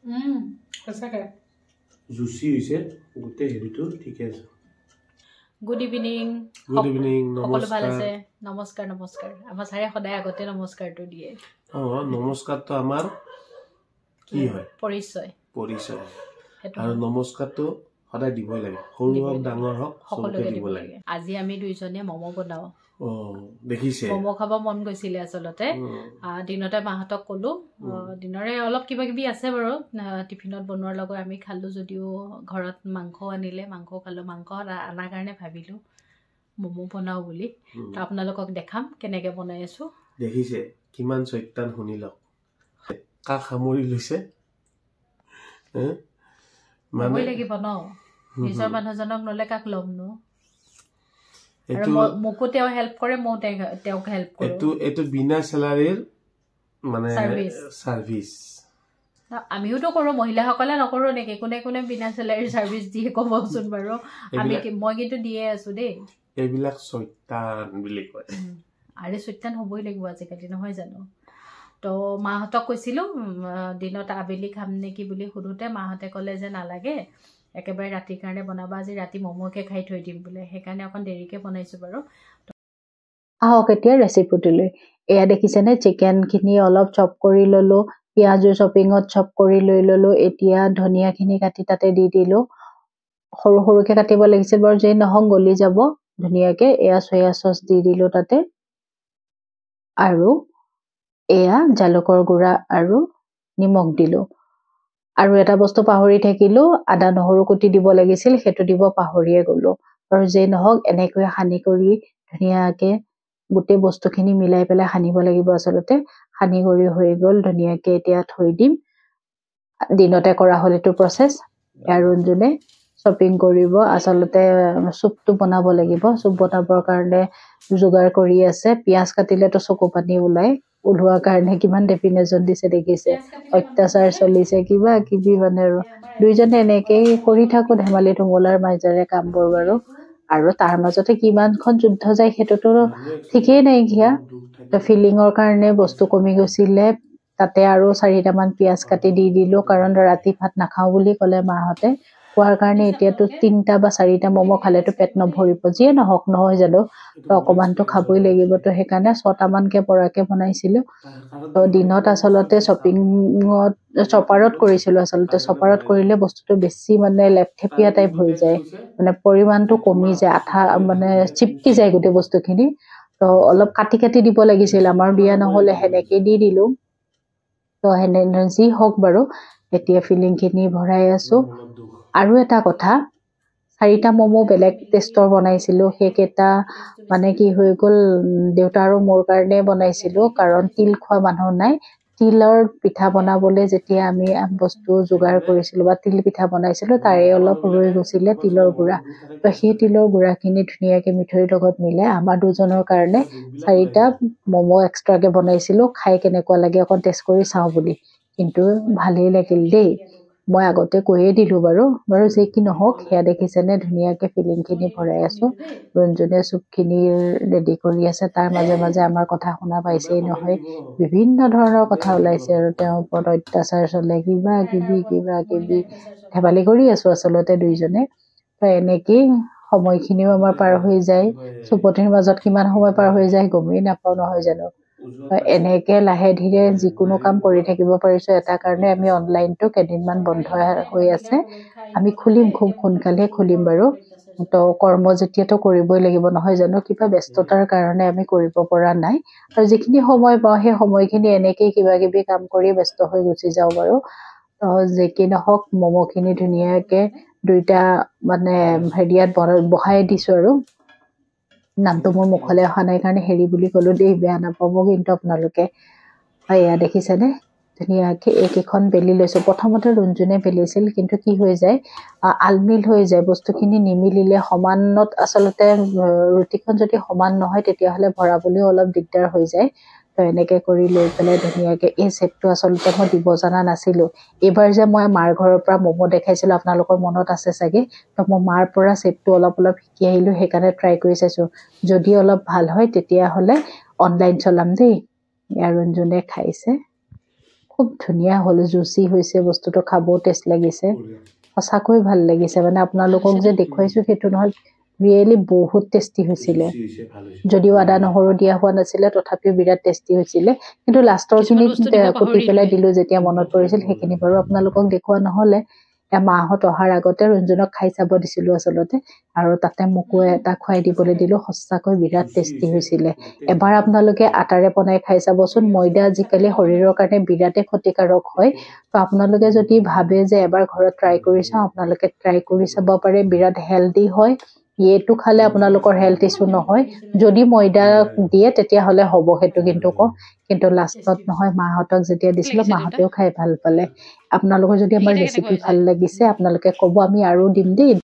সঁচাকৈ জুচি হৈছে গোটেই হেৰিটো ঠিকে আছে গুড ইভিনিং গুড ইভিনিং সকলো ভাল নমস্কাৰ আছে নমস্কাৰ নমস্কাৰ আমাৰ ছাৰে সদায় আগতে নমস্কাৰটো দিয়ে নমস্কাৰটো আমাৰ কি হয় পৰিচয় পৰিচয় সেইটো আৰু নমস্কাৰটো সদায় দিবই লাগে সৰু হওক ডাঙৰ হওক সকলোকে দিব লাগে আজি আমি দুইজনে ম'ম' বনাওঁ দেখিছে ম'ম' খাব মন গৈছিলে আচলতে দিনতে মাহঁতক ক'লো দিনৰে অলপ কিবা কিবি আছে বাৰু টিফিনত বনোৱাৰ লগত আমি খালোঁ যদিও ঘৰত মাংস আনিলে মাংস খালোঁ মাংস অনাৰ কাৰণে ভাবিলোঁ ম'ম' বনাওঁ বুলি তো আপোনালোকক দেখাম কেনেকৈ বনাই আছোঁ দেখিছে কিমান চৈতান শুনি লওক কাক সামৰি লৈছে মানে লাগিব ন নিজৰ মানুহজনক নলে কাক ল'ম নো মোকো তেওঁ হেল্প কৰে মই তেওঁক হেল্প কৰোঁ এইটো বিনা চেলাৰীৰ মানে চাৰ্ভিচ আমিওতো কৰোঁ মহিলাসকলে নকৰোঁ নেকি কোনে কোনে বিনা চেলাৰীৰ চাৰ্ভিচ দিয়ে ক'বচোন বাৰু মই কিন্তু দিয়ে আছোঁ দেই এইবিলাক চৈতান বুলি কয় আৰে চৈতান হ'বই লাগিব আজিকালি নহয় জানো তো মাহঁতক কৈছিলোঁ দিনত আবেলি খাম নেকি বুলি সোধোতে মাহঁতে ক'লে যে নালাগে একেবাৰে ৰাতিৰ কাৰণে বনাবা আজি ৰাতি ম'ম'কে খাই থৈ দিম বোলে সেইকাৰণে অকণ দেৰিকৈ বনাইছোঁ বাৰু আহক এতিয়া ৰেচিপিটোলৈ এয়া দেখিছেনে চিকেনখিনি অলপ চপ কৰি ল'লোঁ পিঁয়াজো চপিঙত চপ কৰি লৈ ল'লোঁ এতিয়া ধনিয়াখিনি কাটি তাতে দি দিলোঁ সৰু সৰুকৈ কাটিব লাগিছিল বাৰু যেই নহওক গলি যাব ধুনীয়াকৈ এয়া চয়া চচ দি দিলোঁ তাতে আৰু এয়া জালুকৰ গুড়া আৰু নিমখ দিলোঁ আৰু এটা বস্তু পাহৰি থাকিলোঁ আদা নহৰু কুটি দিব লাগিছিল সেইটো দিব পাহৰিয়ে গ'লোঁ আৰু যেই নহওক এনেকৈ সানি কৰি ধুনীয়াকৈ গোটেই বস্তুখিনি মিলাই পেলাই সানিব লাগিব আচলতে সানি কৰি হৈ গ'ল ধুনীয়াকৈ এতিয়া থৈ দিম দিনতে কৰা হ'ল এইটো প্ৰচেছ আৰু যোনে শ্বপিং কৰিব আচলতে চুপটো বনাব লাগিব চুপ বনাবৰ কাৰণে যোগাৰ কৰি আছে পিঁয়াজ কাটিলেতো চকু পানী ওলোৱাৰ কাৰণে কিমান ডেফিনেশ্যন দিছে দেখিছে অত্যাচাৰ চলিছে কিবা কিবি মানে আৰু দুইজনে এনেকেই কৰি থাকোঁ ধেমালি ধুমুলাৰ মাজেৰে কামবোৰ বাৰু আৰু তাৰ মাজতে কিমানখন যুদ্ধ যায় সেইটোতো ঠিকেই নাইকিয়া ফিলিঙৰ কাৰণে বস্তু কমি গৈছিলে তাতে আৰু 4টামান পিঁয়াজ কাটি দি দিলোঁ কাৰণ ৰাতি ভাত নাখাওঁ বুলি ক'লে মাহঁতে খোৱাৰ কাৰণে এতিয়াতো 3টা বা 4টা ম'ম' খালেতো পেট নভৰিব যিয়ে নহওক নহয় জানো তো অকণমানতো খাবই লাগিব তো সেইকাৰণে 6টামানকৈ পৰাকৈ বনাইছিলোঁ তো দিনত আচলতে চপাৰত কৰিছিলোঁ আচলতে চপাৰত কৰিলে বস্তুটো বেছি মানে লেপথেপিয়া টাইপ হৈ যায় মানে পৰিমাণটো কমি যায় আঠা মানে চিপকি যায় গোটেই বস্তুখিনি তো অলপ কাটি কাটি দিব লাগিছিল আমাৰ দিয়া নহ'লে সেনেকৈ দি দিলোঁ তো সেনে যি হওক বাৰু এতিয়া ফিলিংখিনি ভৰাই আছোঁ আৰু এটা কথা 4টা ম'ম' বেলেগ টেষ্টৰ বনাইছিলোঁ সেইকেইটা মানে কি হৈ গ'ল দেউতা আৰু মোৰ কাৰণে বনাইছিলোঁ কাৰণ তিল খোৱা মানুহ নাই তিলৰ পিঠা বনাবলৈ যেতিয়া আমি বস্তু যোগাৰ কৰিছিলোঁ বা তিল পিঠা বনাইছিলোঁ তাৰে অলপ ৰৈ গৈছিলে তিলৰ গুড়া তো সেই তিলৰ গুড়াখিনি ধুনীয়াকৈ মিঠৈৰ লগত মিলাই আমাৰ দুজনৰ কাৰণে 4টা ম'ম' এক্সট্ৰাকৈ বনাইছিলোঁ খাই কেনেকুৱা লাগে অকণ টেষ্ট কৰি চাওঁ বুলি কিন্তু ভালেই লাগিল দেই মই আগতে কৈয়ে দিলোঁ বাৰু যি কি নহওক সেয়া দেখিছেনে ধুনীয়াকৈ ফিলিংখিনি ভৰাই আছোঁ ৰঞ্জনে চুপখিনি ৰেডি কৰি আছে তাৰ মাজে মাজে আমাৰ কথা শুনা পাইছেই নহয় বিভিন্ন ধৰণৰ কথা ওলাইছে আৰু তেওঁৰ ওপৰত অত্যাচাৰ চলে কিবা কিবি ধেমালি কৰি আছোঁ আচলতে দুইজনে তো এনেকেই সময়খিনিও আমাৰ পাৰ হৈ যায় চুপতিৰ মাজত কিমান সময় পাৰ হৈ যায় গমেই নাপাওঁ নহয় জানো এনেকৈ লাহে ধীৰে যিকোনো কাম কৰি থাকিব পাৰিছোঁ এটা কাৰণে আমি অনলাইনটো কেইদিনমান বন্ধ হৈ আছে আমি খুলিম খুব সোনকালে খুলিম বাৰু তো কৰ্ম যেতিয়াতো কৰিবই লাগিব নহয় জানো কিবা ব্যস্ততাৰ কাৰণে আমি কৰিব পৰা নাই আৰু যিখিনি সময় পাওঁ সেই সময়খিনি এনেকেই কিবা কিবি কাম কৰি ব্যস্ত হৈ গুচি যাওঁ বাৰু তো যি কি নহওক ম'ম'খিনি ধুনীয়াকৈ 2টা মানে হেৰিয়াত বহাই দিছোঁ আৰু নামটো মোৰ মুখলৈ অহা নাই কাৰণে হেৰি বুলি ক'লোঁ দেই বেয়া নাপাব কিন্তু আপোনালোকে এয়া দেখিছেনে ধুনীয়াকৈ এইকেইখন বেলি লৈছোঁ প্ৰথমতে ৰঞ্জুনে বেলিছিল কিন্তু কি হৈ যায় আলমিল হৈ যায় বস্তুখিনি নিমিলিলে সমানত আচলতে ৰুটিখন যদি সমান নহয় তেতিয়াহ'লে ভৰাবলৈও অলপ দিগদাৰ হৈ যায় তো এনেকৈ কৰি লৈ পেলাই ধুনীয়াকৈ এই চেপটো আচলতে মই দিব জনা নাছিলোঁ এইবাৰ যে মই মাৰ ঘৰৰ পৰা ম'ম' দেখাইছিলোঁ আপোনালোকৰ মনত আছে চাগে তো মই মাৰ পৰা চেপটো অলপ শিকি আহিলোঁ সেইকাৰণে ট্ৰাই কৰি চাইছোঁ যদি অলপ ভাল হয় তেতিয়াহ'লে অনলাইন চলাম দেই ৰঞ্জুনে খাইছে খুব ধুনীয়া হ'ল, জুচি হৈছে বস্তুটো, খাবও টেষ্ট লাগিছে, সঁচাকৈ ভাল লাগিছে। মানে আপোনালোকক যে দেখুৱাইছোঁ সেইটো নহয়, ৰিয়েলি বহুত টেষ্টি হৈছিলে। যদিও আদা নহৰু দিয়া হোৱা নাছিলে তথাপিও বিৰাট টেষ্টি হৈছিলে। কিন্তু লাষ্টৰখিনিত কুটি পেলাই দিলোঁ যেতিয়া মনত পৰিছিল, সেইখিনি বাৰু আপোনালোকক দেখুওৱা নহ'লে। মাহঁত অহাৰ আগতে ৰঞ্জনক খাই চাব দিছিলোঁ আচলতে, আৰু তাতে মোকো এটা খুৱাই দিবলৈ দিলোঁ। সঁচাকৈ বিৰাট টেষ্টি হৈছিলে। এবাৰ আপোনালোকে আটাৰে বনাই খাই চাবচোন। ময়দা আজিকালি শৰীৰৰ কাৰণে বিৰাটেই ক্ষতিকাৰক হয়। তো আপোনালোকে যদি ভাবে যে এবাৰ ঘৰত ট্ৰাই কৰি চাওঁ, আপোনালোকে ট্ৰাই কৰি চাব পাৰে। বিৰাট হেল্ডি হয়। এইটো খালে আপোনালোকৰ হেল্থ ইছ্যু নহয়। যদি ময়দা দিয়ে তেতিয়াহ'লে হ'ব, সেইটো কিন্তু কওঁ। কিন্তু লাষ্টত নহয়, মাহঁতক যেতিয়া দিছিলোঁ মাহঁতেও খাই ভাল পালে। আপোনালোকৰ যদি আমাৰ ৰেচিপি ভাল লাগিছে আপোনালোকে ক'ব, আমি আৰু দিম দেই।